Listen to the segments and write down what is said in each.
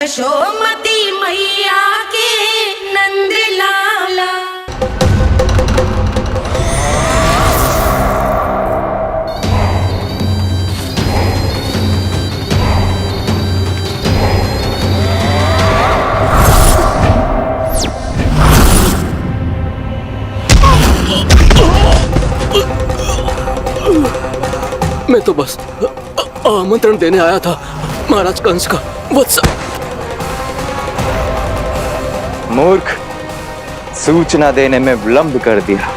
यशोमती मैया के नंद लाला। मैं तो बस आमंत्रण देने आया था महाराज कंस का वत्स। मूर्ख, सूचना देने में विलंब कर दिया।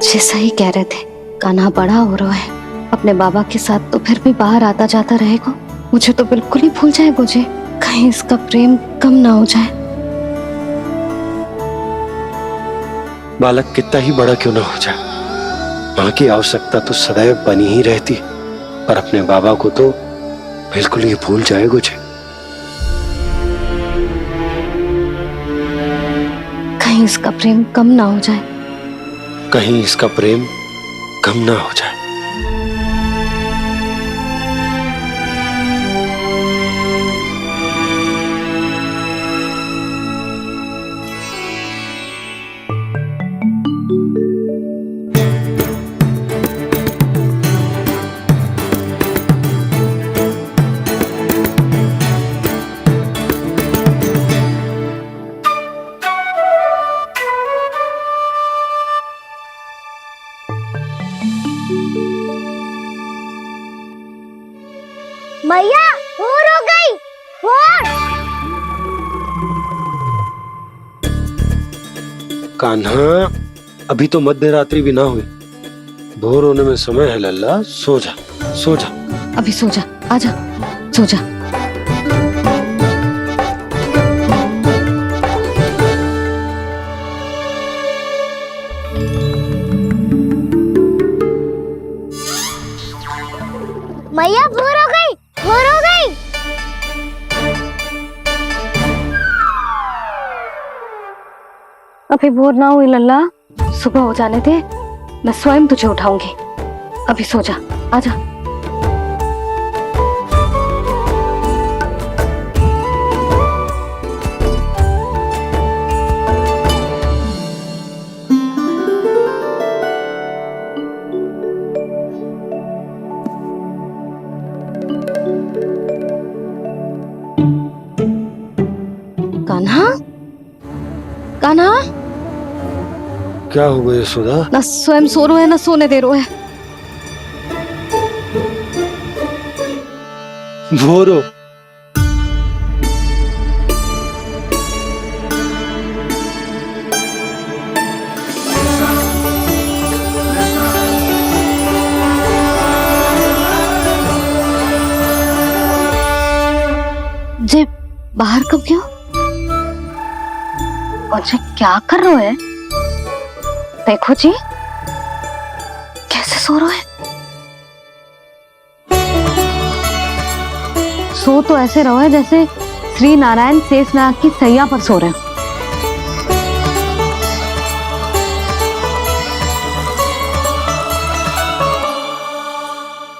जैसा ही कह रहे थे, कान्हा बड़ा हो रहा है, अपने बाबा के साथ तो फिर भी बाहर आता जाता रहेगा। मुझे तो बिल्कुल ही भूल जाएगा मुझे, कहीं इसका प्रेम कम ना हो जाए। बालक कितना ही बड़ा क्यों ना हो जाए, माँ की आवश्यकता तो सदैव बनी ही रहती, पर अपने बाबा को तो बिल्कुल ही भूल जाए मुझे। कहीं इसका प्रेम कम ना हो जाए, कहीं इसका प्रेम कम ना हो जाए। मैया भोर हो गई, भोर। कान्हा, अभी तो मध्य रात्रि भी ना हुई, भोर होने में समय है लल्ला। सो जा, सो जा। अभी सो जा, आजा, सो जा। मैया भोर हो गई, भोर हो गई। अभी भोर ना हुई लल्ला, सुबह हो जाने दे, मैं स्वयं तुझे उठाऊंगी। अभी सो जा, आजा। कान्हा, कान्हा, क्या हो गया यशोदा? ना स्वयं सो रहे है ना सोने दे रहे है। भोरो, जे बाहर कब गयो? मुझे क्या कर रहे है? देखो जी, कैसे सो रहे हैं। सो तो ऐसे रहो है जैसे श्री नारायण शेषनाग की सैया पर सो रहे हैं।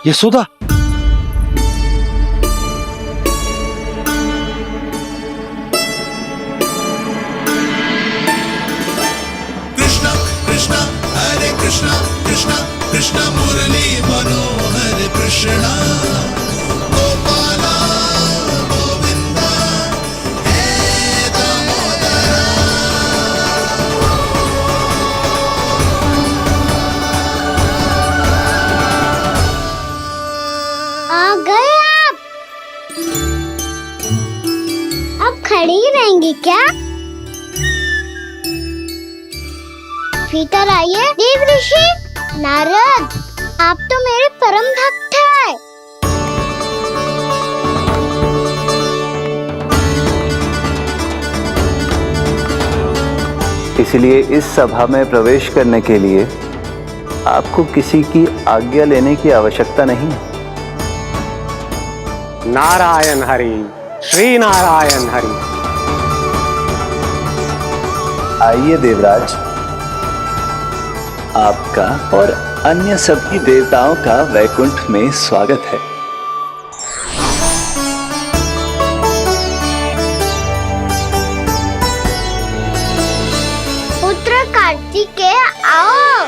यशोदा, कृष्णा कृष्णा कृष्णा मुरली मनोहर कृष्णा गोपाला गोविंदा हे दामोदरा। आ गए आप। अब खड़ी रहेंगी क्या? भीतर आइए देव ऋषि। नारद, आप तो मेरे परम भक्त हैं। इसलिए इस सभा में प्रवेश करने के लिए आपको किसी की आज्ञा लेने की आवश्यकता नहीं है। नारायण हरि, श्री नारायण हरि। आइए देवराज, आपका और अन्य सभी देवताओं का वैकुंठ में स्वागत है। पुत्र कार्तिकेय आओ।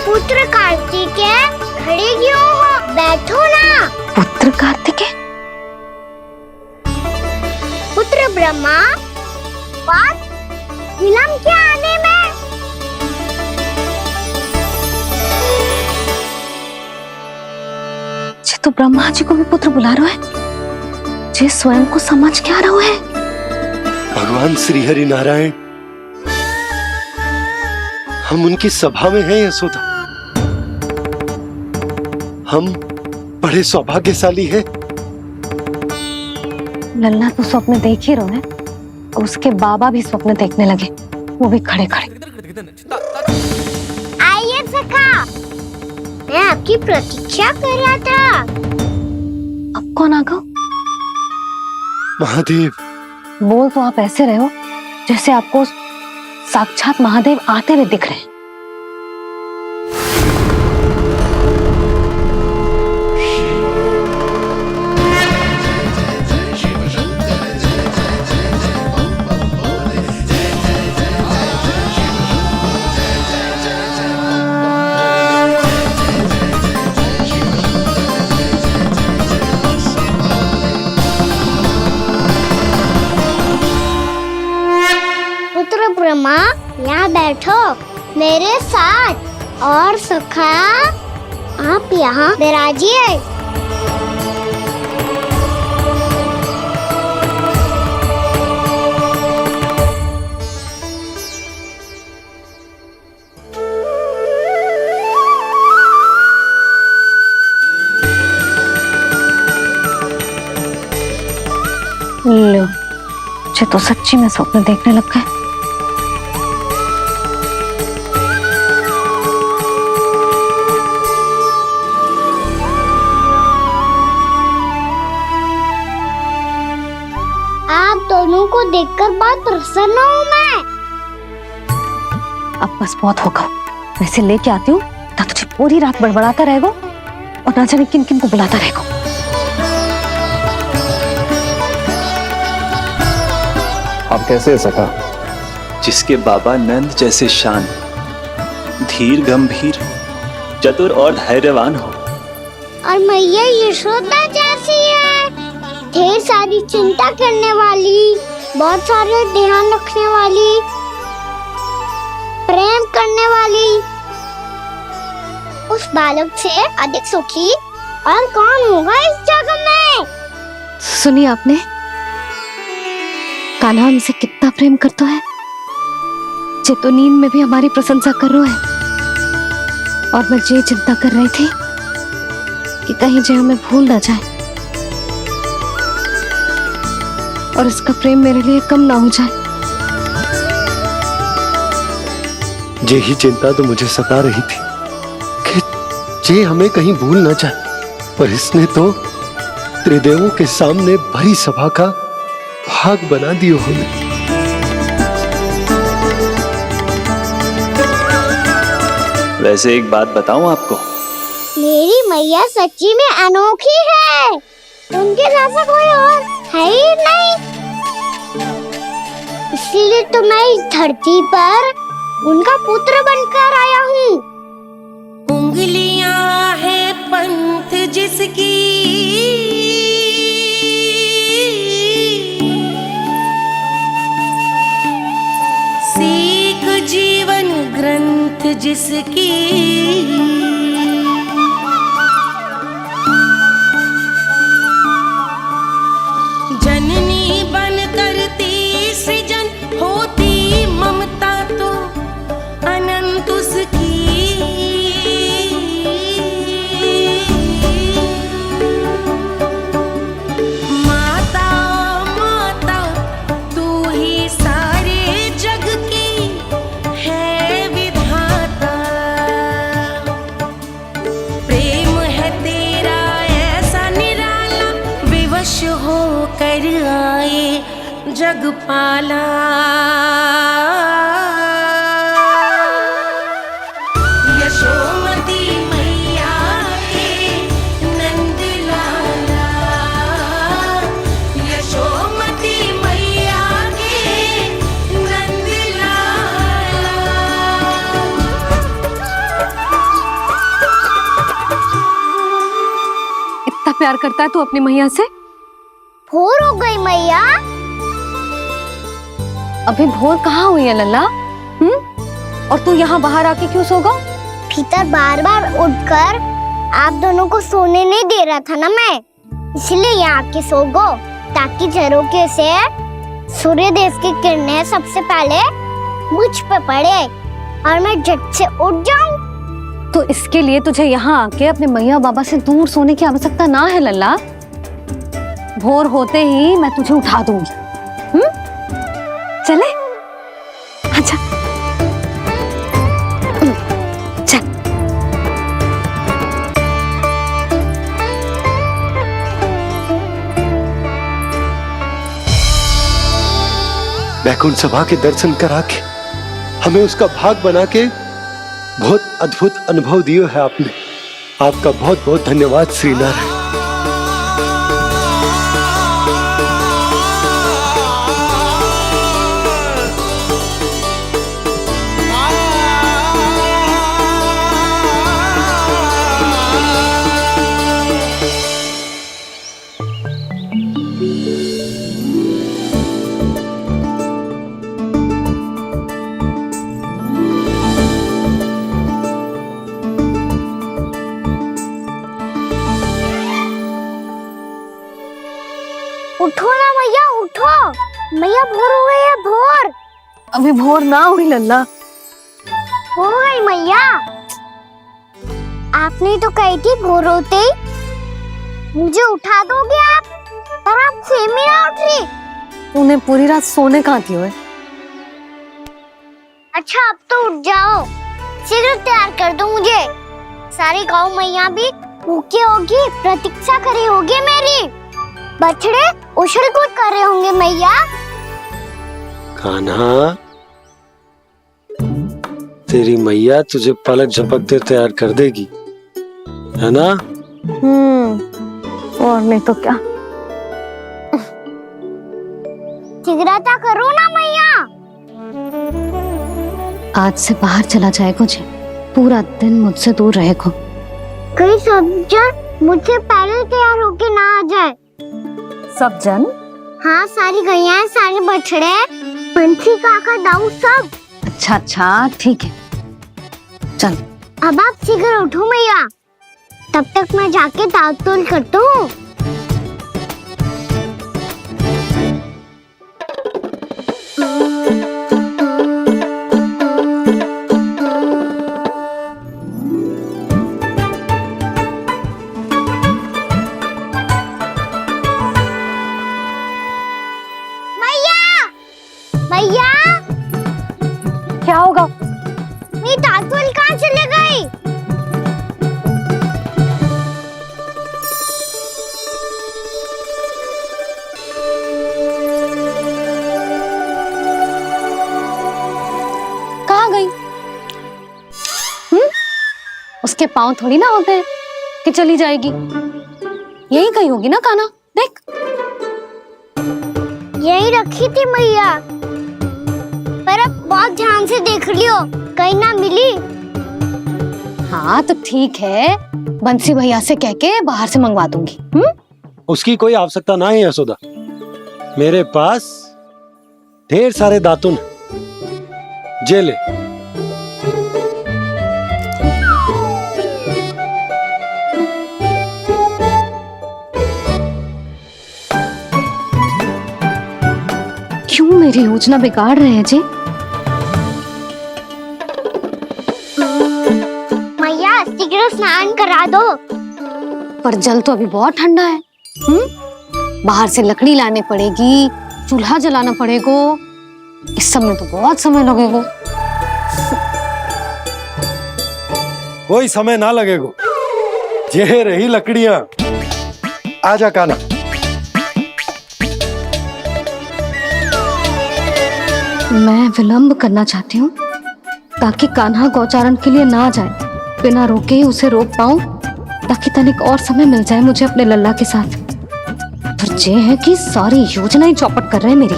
पुत्र कार्तिकेय खड़े क्यों हो? बैठो ना। पुत्र कार्तिकेय? पुत्र ब्रह्मा, बात विलंब क्या आने में? जे तो ब्रह्मा जी को भी पुत्र बुला रहा है, जे स्वयं को समझ क्या रहा है। भगवान श्री हरि नारायण, हम उनकी सभा में हैं यशोदा। हम बड़े सौभाग्यशाली हैं। लल्ला तो स्वप्न देख ही रहे हैं, और उसके बाबा भी स्वप्न देखने लगे, वो भी खड़े खड़े। आइए सखा, मैं आपकी प्रतीक्षा कर रहा था। अब कौन आ गया? महादेव। बोल तो आप ऐसे रहे हो जैसे आपको साक्षात महादेव आते हुए दिख रहे हैं। पुत्र ब्रह्मा, यहाँ बैठो मेरे साथ। और सखा, आप यहाँ विराजिए। लो, मुझे तो सच्ची में स्वप्न देखने लग गए। आप दोनों को देखकर बहुत प्रसन्न हूँ मैं। अब बस बहुत होगा, वैसे लेके आती हूँ ना, तुझे पूरी रात बड़बड़ाता रहेगा और ना जाने किन किन को बुलाता रहेगा। आप कैसे सखा? जिसके बाबा नंद जैसे शांत, धीर गंभीर, चतुर और धैर्यवान हो, और मैया यशोदा जैसी है, ढेर सारी चिंता करने वाली, बहुत सारे ध्यान रखने वाली, प्रेम करने वाली। उस बालक से अधिक सुखी और कौन होगा इस जग में? सुनिए आपने, कान्हा हमसे कितना प्रेम करता है, जे तो नींद में भी हमारी प्रशंसा कर रहा है। और मैं ये चिंता कर रही थी कि कहीं जे हमें भूल ना जाए और इसका प्रेम मेरे लिए कम ना हो जाए। यही चिंता तो मुझे सता रही थी कि जे हमें कहीं भूल ना जाए, पर इसने तो त्रिदेवों के सामने भरी सभा का भाग बना दियो हमें। वैसे एक बात बताऊं आपको, मेरी मैया सच्ची में अनोखी है, उनके जैसा कोई और है ही नहीं। इसीलिए तो मैं इस धरती पर उनका पुत्र बनकर आया हूँ। उंगलियां है पंथ जिसकी, सीख जीवन ग्रंथ जिसकी, जननी बन करती सृजन, होती ममता तो अनंत उसकी। माता माता तू ही सारे जग की है विधाता। कर आए जगपाला। यशोमती मैया के नंद लाला, यशोमती मैया के नंद लाला। इतना प्यार करता है तू अपनी मैया से? भोर हो गई मैया। अभी भोर कहाँ हुई है लल्ला? और तू यहाँ बाहर आके क्यों सो गया? भीतर बार बार उठकर आप दोनों को सोने नहीं दे रहा था ना मैं, इसलिए यहाँ आके सो गो, ताकि झरोके से सूर्य देव की किरणें सबसे पहले मुझ पे पड़े और मैं झट से उठ जाऊं। तो इसके लिए तुझे यहाँ आके अपने मैया बाबा से दूर सोने की आवश्यकता ना है लल्ला। भोर होते ही मैं तुझे उठा दूंगी। चले? अच्छा चल। वैकुंठ सभा के दर्शन करा के हमें उसका भाग बना के बहुत अद्भुत अनुभव दिया है आपने। आपका बहुत बहुत धन्यवाद श्रीनारायण। उठो ना मैया, उठो। मैया भोर हो गई है, भोर। अभी भोर ना हुई लल्ला। हो गई मैया। आपने तो कही थी भोर होते ही मुझे उठा दोगे आप, पर आप सेम ही ना उठ रही। तूने पूरी रात सोने कहाँ थी ओए? अच्छा अब तो उठ जाओ, शीघ्र तैयार कर दो मुझे। सारी गाँव मैया भी भूखी होगी, प्रतीक्षा करी होगी मेरी। बछड़े उछल कूद कर रहे होंगे मैया। कान्हा, तेरी मैया तुझे पलक झपकते तैयार कर देगी, है ना? और नहीं तो क्या। शीघ्रता करो ना मैया। आज से बाहर चला जाएगा जी, पूरा दिन मुझसे दूर रहेगा। कहीं सब जन मुझसे पहले तैयार होके ना आ जाए। सब जन? हाँ, सारी गैया, सारे बछड़े, पंछी, काका, दाऊ सब। अच्छा अच्छा ठीक है, चल। अब आप शीघ्र उठो मैया, तब तक मैं जाके ताल तोल करता हूँ। मैया, क्या होगा? मेरी तातुल कहाँ चले गई? कहाँ गई? उसके पाँव थोड़ी ना होते हैं कि चली जाएगी। यही कहीं होगी ना कान्हा, देख। यही रखी थी मैया, पर अब बहुत ध्यान से देख लियो, कहीं ना मिली। हाँ तो ठीक है, बंसी भैया से कह के बाहर से मंगवा दूंगी। उसकी कोई आवश्यकता ना है यशोदा, मेरे पास ढेर सारे दातुन जे ले। क्यों मेरी योजना बिगाड़ रहे हैं जी? मैया शीघ्र स्नान करा दो। पर जल तो अभी बहुत ठंडा है। बाहर से लकड़ी लाने पड़ेगी, चूल्हा जलाना पड़ेगा, इस सब में तो बहुत समय लगेगा। कोई समय ना लगेगा, ये रही लकड़ियां। आजा कान्हा। मैं विलंब करना चाहती हूँ ताकि कान्हा गौचारण के लिए ना जाए। बिना रोके ही उसे रोक पाऊं ताकि तनिक और समय मिल जाए मुझे अपने लल्ला के साथ। पर ये है कि सारी योजना ही चौपट कर रहे हैं मेरी।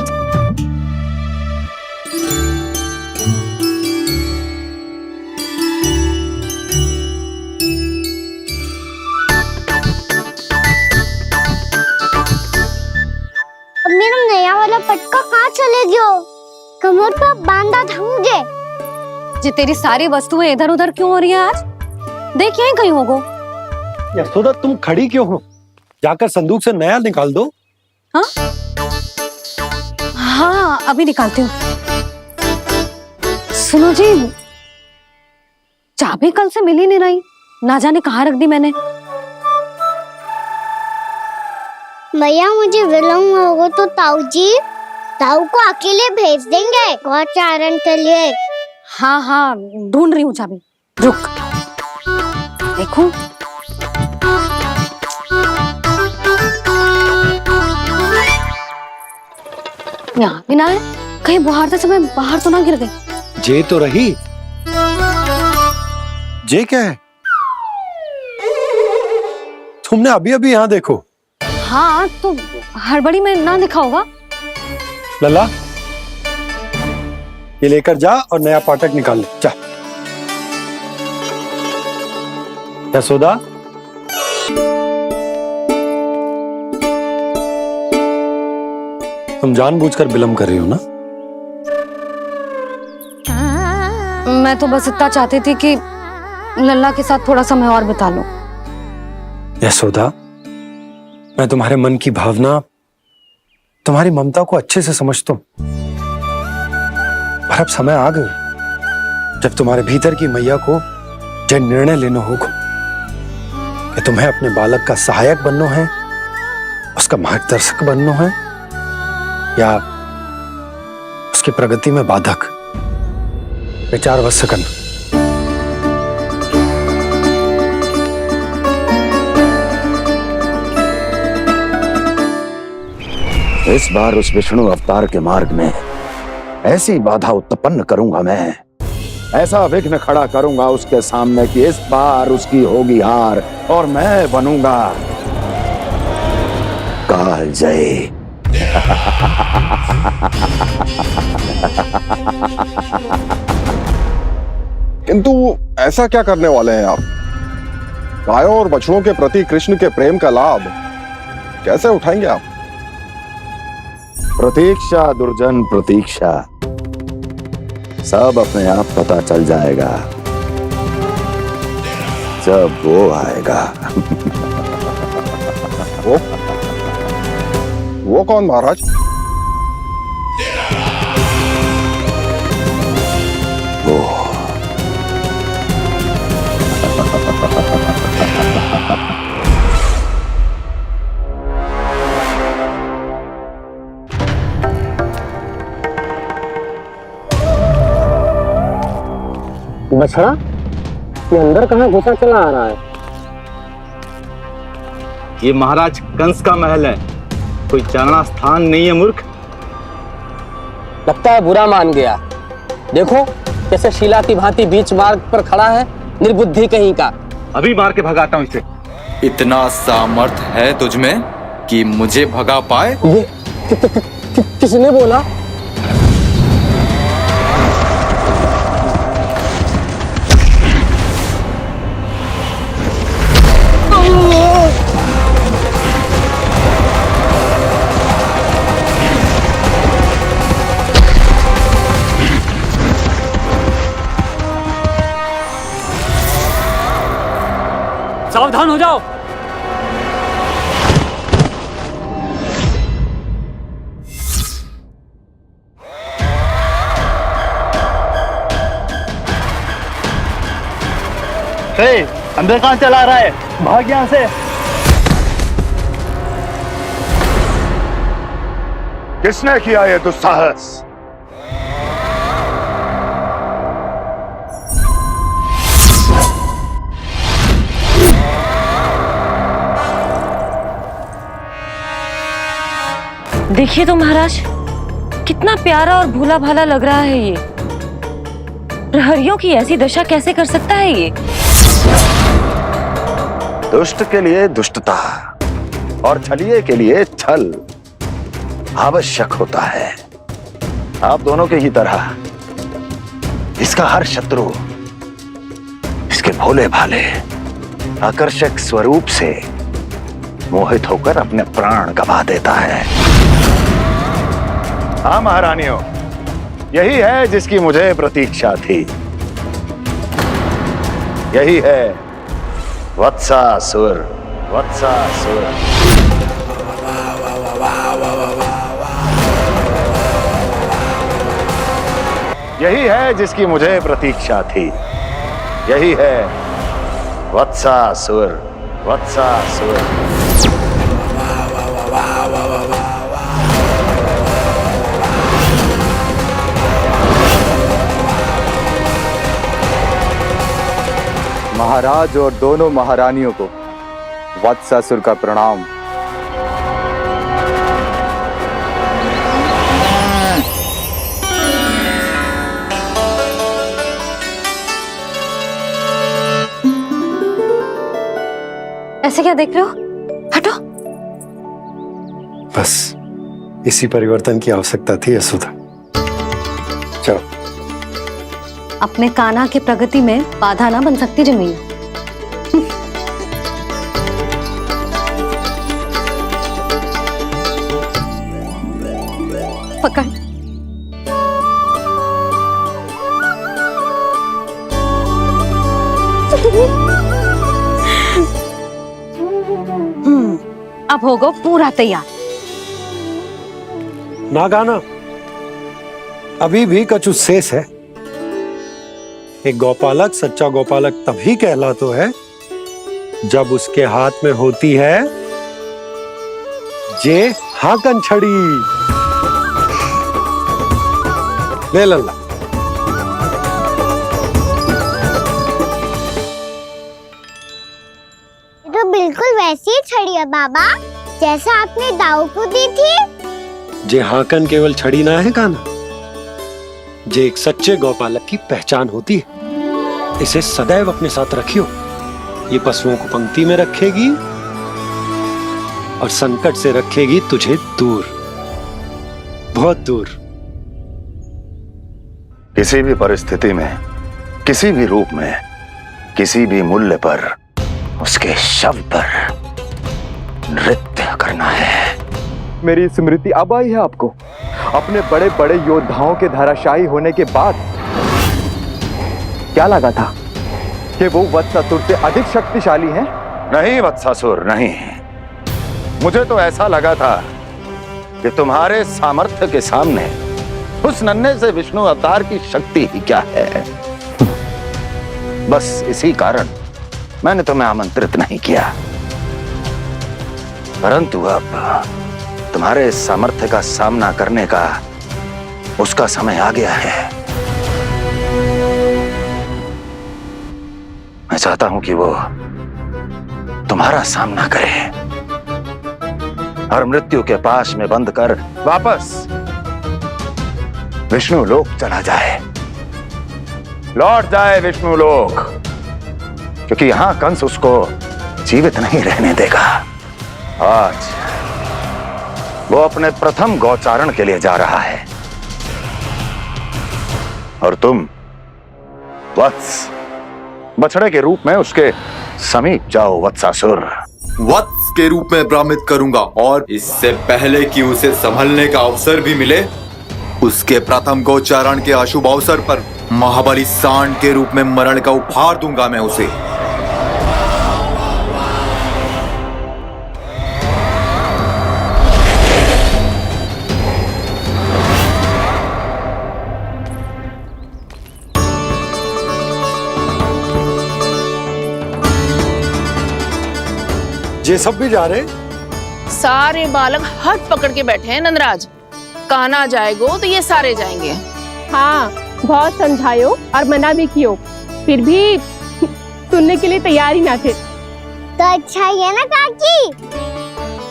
अब मेरा नया वाला पटका कहाँ चले गयो? कमर पर बांधा था मुझे। जी तेरी सारी वस्तुएं इधर उधर क्यों हो रही है आज? देख यहीं कहीं होगो। यशोदा तुम खड़ी क्यों हो? जाकर संदूक से नया निकाल दो। हाँ हाँ अभी निकालती हूँ। सुनो जी, चाबी कल से मिल ही नहीं रही, ना जाने कहाँ रख दी मैंने। भैया मुझे विलम्ब होगा तो ताऊ को अकेले भेज देंगे गौचारण के लिए। हाँ हाँ ढूंढ रही हूँ चाबी, रुक। देखो यहाँ भी ना है, कहीं बुहारते समय बाहर तो ना गिर गई। जे तो रही। जे क्या है? तुमने अभी अभी यहाँ देखो। हाँ तो हड़बड़ी में ना दिखा होगा। लल्ला ये लेकर जा और नया पाठक निकाल ले जा। यशोदा तुम जानबूझकर विलंब कर रही हो ना? मैं तो बस इतना चाहती थी कि लल्ला के साथ थोड़ा समय और बिता लो। यशोदा मैं तुम्हारे मन की भावना, तुम्हारी ममता को अच्छे से समझता हूं, पर अब समय आ गया जब तुम्हारे भीतर की मैया को यह निर्णय लेना होगा कि तुम्हें अपने बालक का सहायक बनना है, उसका मार्गदर्शक बनना है, या उसकी प्रगति में बाधक। विचार अवश्य करना। इस बार उस विष्णु अवतार के मार्ग में ऐसी बाधा उत्पन्न करूंगा मैं, ऐसा विघ्न खड़ा करूंगा उसके सामने कि इस बार उसकी होगी हार और मैं बनूंगा कालजयी। किंतु ऐसा क्या करने वाले हैं आप? गायों और बछड़ों के प्रति कृष्ण के प्रेम का लाभ कैसे उठाएंगे आप? प्रतीक्षा दुर्जन प्रतीक्षा, सब अपने आप पता चल जाएगा जब वो आएगा। वो कौन महाराज? वो बछड़ा ये अंदर कहाँ घुसा चला आ रहा है? ये महाराज कंस का महल है, कोई चारणा स्थान नहीं है मूर्ख। लगता है बुरा मान गया। देखो कैसे शीला की भांति बीच मार्ग पर खड़ा है, निर्बुद्धि कहीं का। अभी मार के भगाता हूँ इसे। इतना सामर्थ है तुझमें कि मुझे भगा पाए? ये किसने बोला? सावधान हो जाओ। अंदर कहाँ चला रहा है? भाग यहाँ से। किसने किया ये दुस्साहस? देखिए तो महाराज, कितना प्यारा और भोला भाला लग रहा है ये। प्रहरियों की ऐसी दशा कैसे कर सकता है ये? दुष्ट के लिए दुष्टता और छलिए के लिए छल आवश्यक होता है। आप दोनों के ही तरह इसका हर शत्रु इसके भोले भाले आकर्षक स्वरूप से मोहित होकर अपने प्राण गंवा देता है। हाँ महारानियों, यही है जिसकी मुझे प्रतीक्षा थी। यही है वत्सासुर। वत्सासुर यही है जिसकी मुझे प्रतीक्षा थी। यही है वत्सासुर। वत्सासुर महाराज और दोनों महारानियों को वत्सासुर का प्रणाम। ऐसे क्या देख रहे हो? हटो। बस इसी परिवर्तन की आवश्यकता थी यशोदा। चलो। अपने कान्हा की प्रगति में बाधा ना बन सकती जमीन। पकड़। अब होगा पूरा तैयार। ना गाना, अभी भी कछु शेष है। एक गौपालक सच्चा गौपालक तभी कहलाता है जब उसके हाथ में होती है जे हाकन छड़ी। ले लल्ला। तो बिल्कुल वैसी ही छड़ी है बाबा जैसा आपने दाऊ को दी थी। जे हाकन केवल छड़ी ना है कान्हा, जे एक सच्चे गौपालक की पहचान होती है। इसे सदैव अपने साथ रखियो। ये पशुओं को पंक्ति में रखेगी और संकट से रखेगी तुझे दूर, बहुत दूर। किसी भी परिस्थिति में, किसी भी रूप में, किसी भी मूल्य पर उसके शव पर नृत्य करना है। मेरी स्मृति अब आई है आपको अपने बड़े बड़े योद्धाओं के धराशायी होने के बाद। क्या लगा था कि वो वत्सासुर से अधिक शक्तिशाली हैं? नहीं वत्सासुर, नहीं। मुझे तो ऐसा लगा था कि तुम्हारे सामर्थ्य के सामने उस नन्हे से विष्णु अवतार की शक्ति ही क्या है। बस इसी कारण मैंने तुम्हें आमंत्रित नहीं किया। परंतु अब तुम्हारे सामर्थ्य का सामना करने का उसका समय आ गया है। मैं चाहता हूं कि वो तुम्हारा सामना करे और मृत्यु के पाश में बंद कर वापस विष्णु लोक चला जाए, लौट जाए विष्णु लोक, क्योंकि यहां कंस उसको जीवित नहीं रहने देगा। आज वो अपने प्रथम गौचारण के लिए जा रहा है और तुम वत्स बछड़े के रूप में उसके समीप जाओ वत्सासुर। वत्स के रूप में भ्रमित करूंगा और इससे पहले कि उसे संभलने का अवसर भी मिले, उसके प्रथम गोचारण के अशुभ अवसर पर महाबली सांड के रूप में मरण का उपहार दूंगा मैं उसे। ये सब भी जा रहे? सारे बालक हट पकड़ के बैठे हैं नंदराज। कान्हा जाएगो तो ये सारे जाएंगे। हाँ, बहुत समझायो और मना भी कियो, फिर भी सुनने के लिए तैयार ही ना थे। तो अच्छा ही है ना काकी,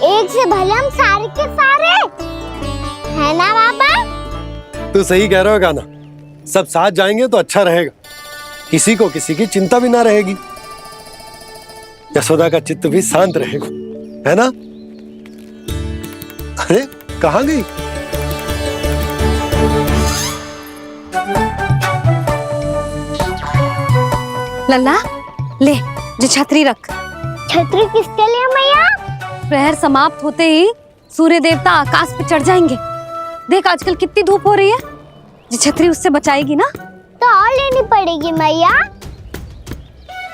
एक से भले हम सारे के सारे है ना बाबा। तू सही कह रहा हो गाना, सब साथ जाएंगे तो अच्छा रहेगा, किसी को किसी की चिंता भी ना रहेगी, यशोदा का चित्त भी शांत रहेगा, है ना? अरे कहाँ गई? लल्ला ले, जो छतरी रख। छतरी किसके लिए मैया? प्रहर समाप्त होते ही सूर्य देवता आकाश पे चढ़ जाएंगे। देख आजकल कितनी धूप हो रही है, जो छतरी उससे बचाएगी ना। तो और लेनी पड़ेगी मैया,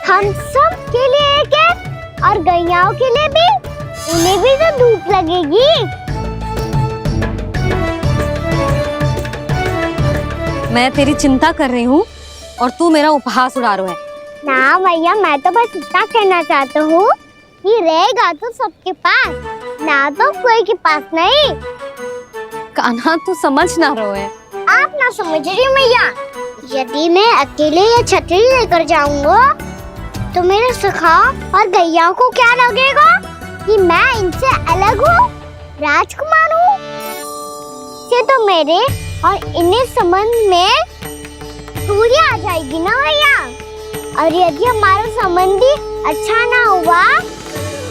हम सब के लिए एक एक, और गैयाओं के लिए भी, उन्हें भी तो धूप लगेगी। मैं तेरी चिंता कर रही हूँ और तू मेरा उपहास उड़ा रहा है। ना भैया, मैं तो बस इतना कहना चाहता हूँ कि रहेगा तो सबके पास, ना तो कोई के पास नहीं। कान्हा तू समझ ना रहो है। आप ना समझ रही मैया, यदि मैं अकेले ये छतरी लेकर जाऊंगा तो मेरे सखा और गैया को क्या लगेगा कि मैं इनसे अलग हूँ, राजकुमार हूँ। ये तो मेरे और इन्हें संबंध में दूरी आ जाएगी ना भैया। और यदि हमारा संबंधी अच्छा ना हुआ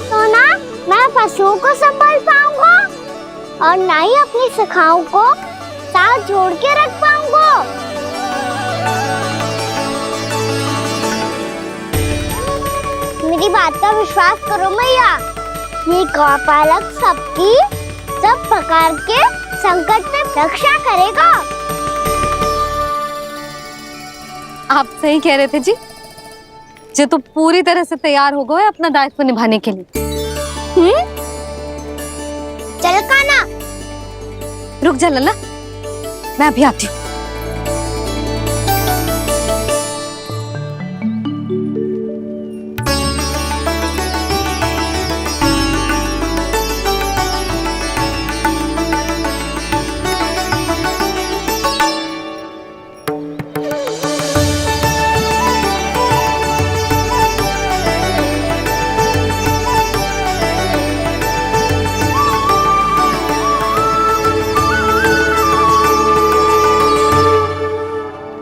तो ना मैं पशुओं को संभाल पाऊंगा और ना ही अपनी सखाओं को साथ जोड़ के रख पाऊंगा। मेरी बात का विश्वास करो मैया, ये गौपालक सबकी सब प्रकार के संकट में रक्षा करेगा। आप सही कह रहे थे जी, जो तो पूरी तरह से तैयार हो गए अपना दायित्व निभाने के लिए। चल कान्हा, रुक जा लल्ला, मैं अभी आती हूँ।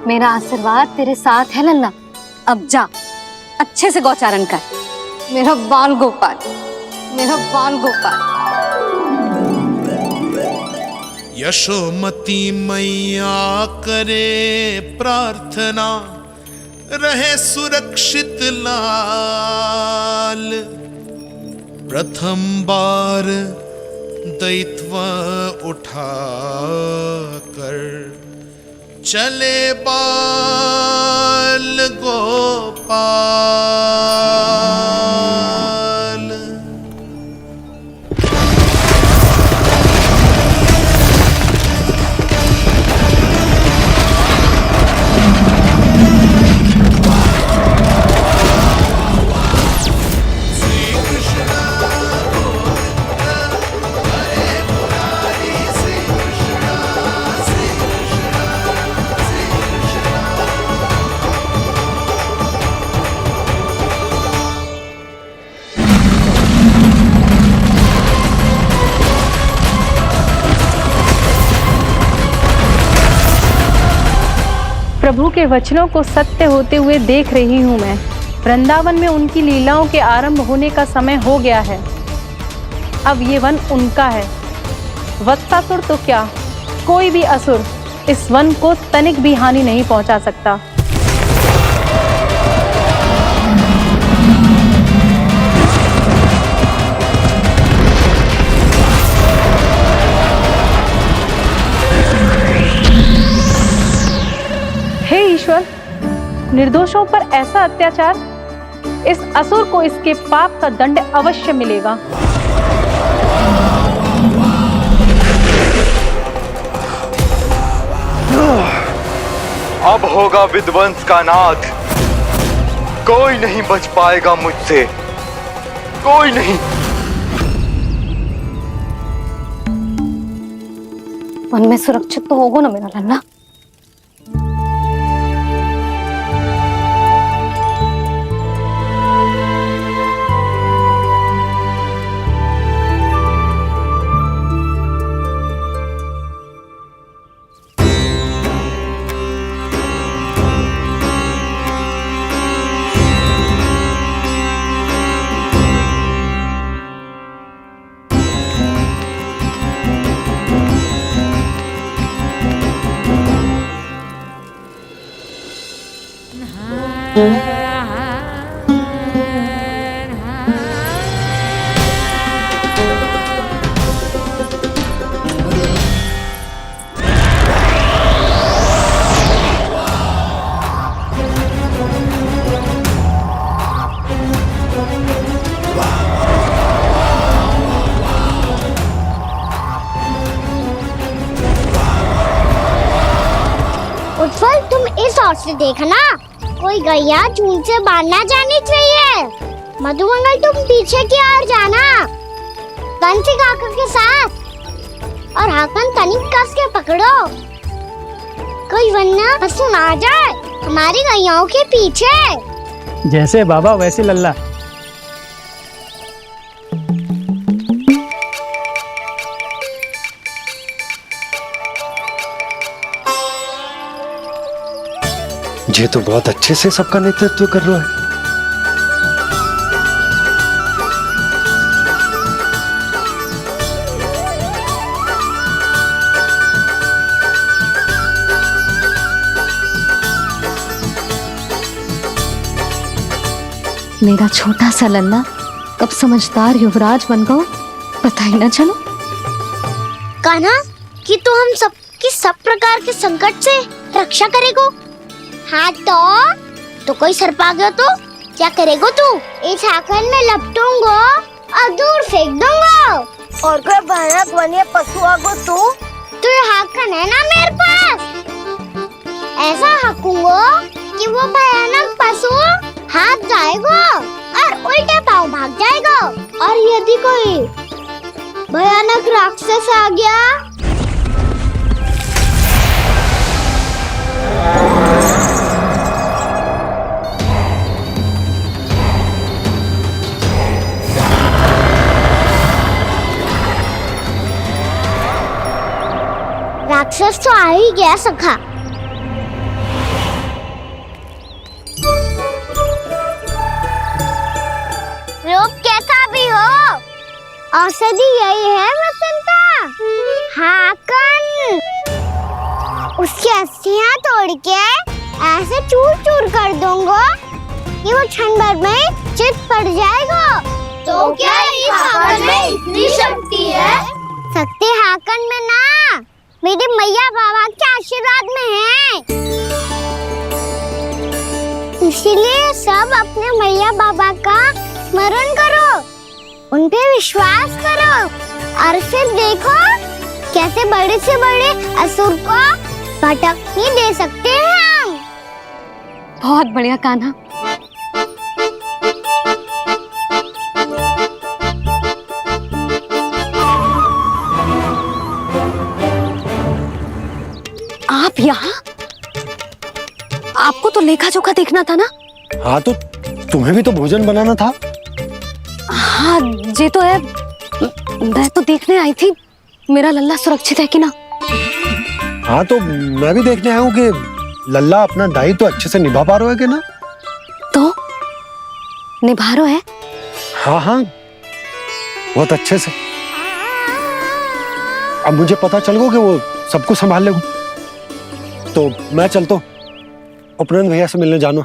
मेरा आशीर्वाद तेरे साथ है लल्ला। अब जा, अच्छे से गौचारण कर। मेरा बाल गोपाल, मेरा बाल गोपाल। यशोमती मैया करे प्रार्थना, रहे सुरक्षित लाल। प्रथम बार दैत्व उठा कर चले बाल गोपाल। प्रभु के वचनों को सत्य होते हुए देख रही हूँ मैं। वृंदावन में उनकी लीलाओं के आरंभ होने का समय हो गया है। अब ये वन उनका है। वत्सासुर तो क्या, कोई भी असुर इस वन को तनिक भी हानि नहीं पहुंचा सकता। हे ईश्वर, निर्दोषों पर ऐसा अत्याचार, इस असुर को इसके पाप का दंड अवश्य मिलेगा। अब होगा विध्वंस का नाद, कोई नहीं बच पाएगा मुझसे, कोई नहीं। वन में सुरक्षित तो होगा ना मेरा लल्ला? उत्पल, तुम इस ओर से देखना, कोई गैया चून से बाहर ना जानी चाहिए। मधुमंगल, तुम पीछे की ओर जाना, कंसी काका के साथ, और हाकन तनिक कस के पकड़ो, कोई वरना पशु ना आ जाए हमारी गैयाओं के पीछे। जैसे बाबा वैसे लल्ला। ये तो बहुत अच्छे से सबका नेतृत्व कर रहा है। मेरा छोटा सा लल्ला कब समझदार युवराज बन गो पता ही ना चलो। कान्हा, कि तू हम सब प्रकार के संकट से रक्षा करेगो। हाँ तो कोई सर्प आ गया तो क्या करेगो तू? इस हाकन में लपटूंगा और दूर फेंक दूंगा। और कोई भयानक वन्य पशु आगो तो ये हाकन है ना मेरे पास, ऐसा हाकूंगा कि वो भयानक पशु हाथ जाएगा और उल्टे पांव भाग जाएगा। और यदि कोई भयानक राक्षस आ गया राक्षस तो आ ही गया सखा। रूप कैसा भी हो, औषधि यही है वसंता। हाकन उसकी अस्थियां तोड़ के ऐसे चूर चूर कर दूंगा कि वो क्षण भर में चित पड़ जाएगा। तो क्या इस हाकन में इतनी शक्ति है? शक्ति हाकन में ना, मेरे मैया बाबा के आशीर्वाद में है। इसीलिए सब अपने मैया बाबा का स्मरण करो, उन पे विश्वास करो और फिर देखो कैसे बड़े से बड़े असुर को भटकने दे सकते हैं हम। बहुत बढ़िया कान्हा। आप यहाँ? आपको तो लेखा जोखा देखना था ना? हाँ तो तुम्हें भी तो भोजन बनाना था। हाँ ये तो है, मैं तो देखने आई थी मेरा लल्ला सुरक्षित है कि ना। हाँ तो मैं भी देखने आया हूँ कि लल्ला अपना दायित्व तो अच्छे से निभा पा रहा है कि ना। तो निभा रहा है? हाँ हाँ बहुत अच्छे से। अब मुझे पता चल गया कि वो सबको संभाल लेगा। तो मैं चलता हूँ, उपनंद भैया से मिलने जाना।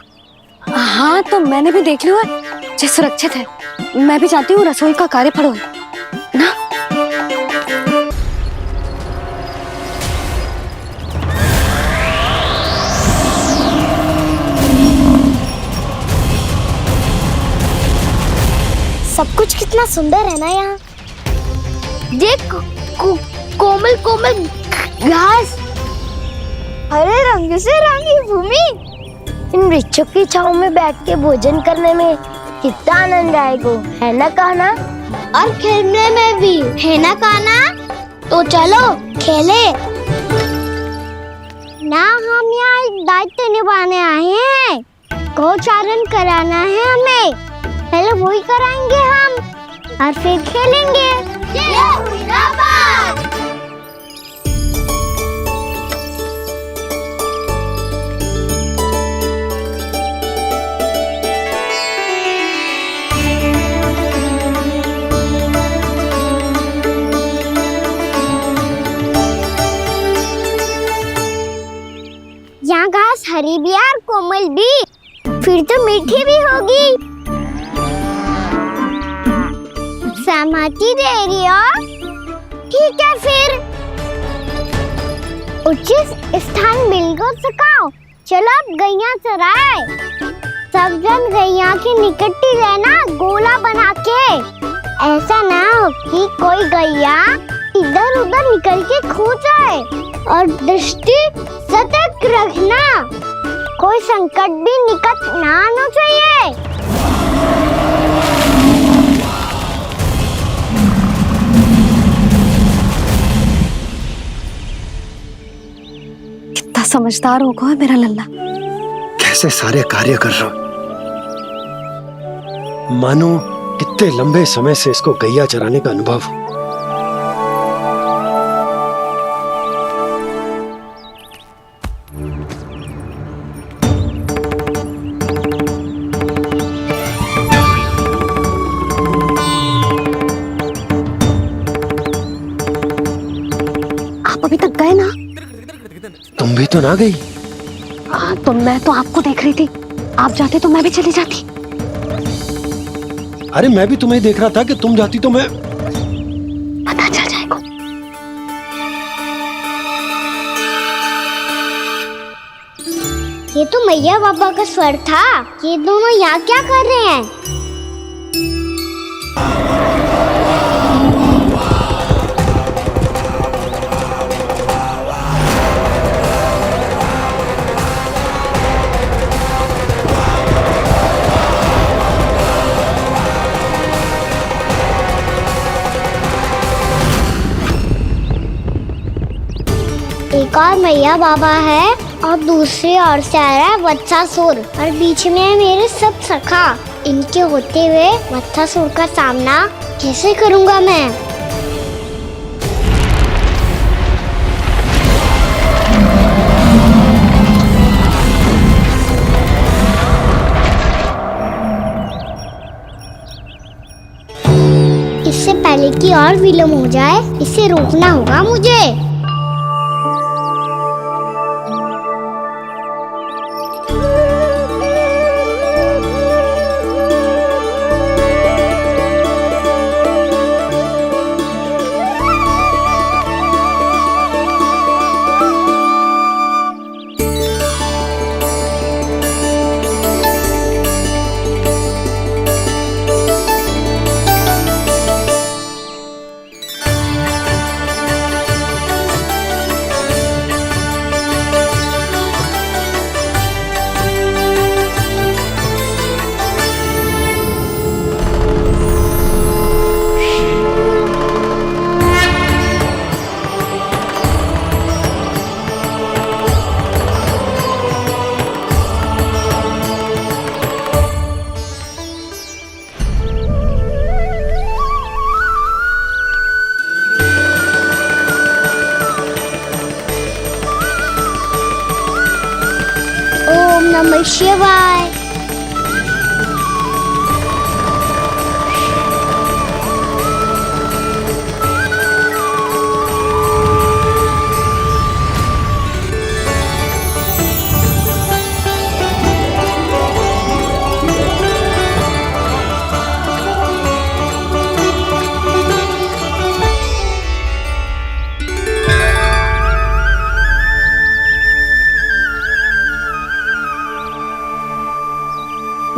हाँ तो मैंने भी देख लिया है, जे सुरक्षित है। मैं भी चाहती हूँ रसोई का कार्य पड़ो ना। सब कुछ कितना सुंदर है ना यहाँ। देख कोमल कोमल घास, हरे रंग से रंगी भूमि, इन वृक्षों की छांव में बैठ के भोजन करने में कितना आनंद आएगा, है ना कान्हा? और खेलने में भी, है ना कान्हा? तो चलो खेले ना। हम यहाँ एक दायित्व निभाने आए हैं, गोचारण कराना है हमें। पहले वही कराएंगे हम और फिर खेलेंगे। यहाँ घास हरी भी और कोमल भी, फिर तो मीठी भी होगी। सहमति दे रही हो? ठीक है फिर। उचित स्थान बिल्कुल सुखाओ। चलो अब गैया चराए। सब जन गैया की निकटती रहना गोला बना के। ऐसा ना हो कि कोई गैया इधर उधर निकल के खो जाए। और दृष्टि सतर्क रखना, कोई संकट भी निकट ना आना चाहिए। कितना समझदार होगा मेरा लल्ला। कैसे सारे कार्य कर रहा हूं, मानो कितने लंबे समय से इसको गैया चराने का अनुभव हो। आप अभी तक गए ना? तुम भी तो ना गई। तो मैं तो आपको देख रही थी, आप जाते तो मैं भी चली जाती। अरे मैं भी तुम्हें देख रहा था कि तुम जाती तो मैं। पता चल जाएगा। ये तो मैया बाबा का स्वर था। ये दोनों यहाँ क्या कर रहे हैं? एक और मैया बाबा है और दूसरी ओर से आ रहा है वत्सासुर और बीच में है मेरे सब सखा। इनके होते हुए वत्सासुर का सामना कैसे करूंगा मैं? इससे पहले कि और विलम्ब हो जाए, इसे रोकना होगा मुझे। ओम नमः शिवाय।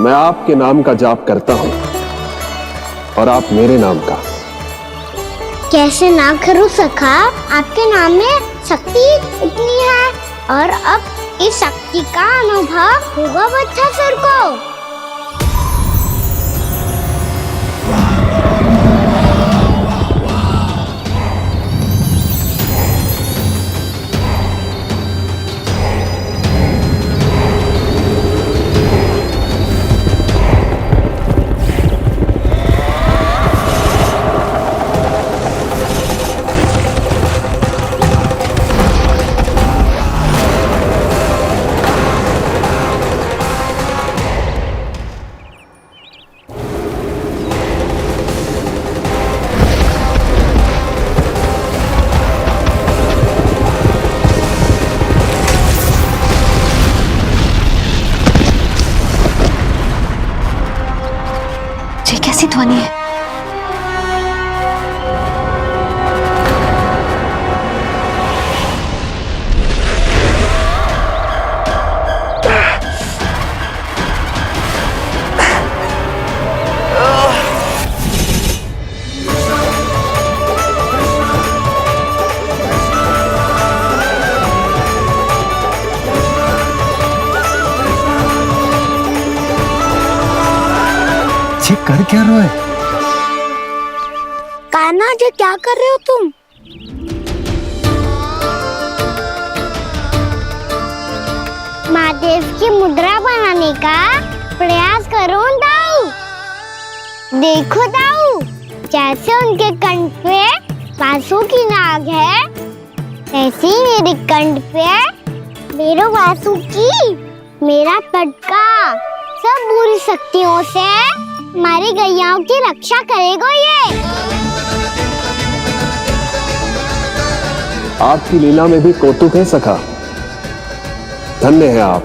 मैं आपके नाम का जाप करता हूं और आप मेरे नाम का। कैसे ना करूं सखा? आपके नाम में शक्ति इतनी है और अब इस शक्ति का अनुभव होगा वत्सासुर को। फनी है। ये कर क्या रहे हो? कान्हा जी क्या कर रहे हो तुम? महादेव की मुद्रा बनाने का प्रयास करो दाऊ। देखो दाऊ, जैसे उनके कंठ पे वासु की नाग है, ऐसे ही मेरे कंठ पे मेरे वासु की मेरा पटका सब बुरी शक्तियों से हमारी गैयाओं की रक्षा करेगा ये। आपकी लीला में भी कौतुक है सखा। धन्य है आप।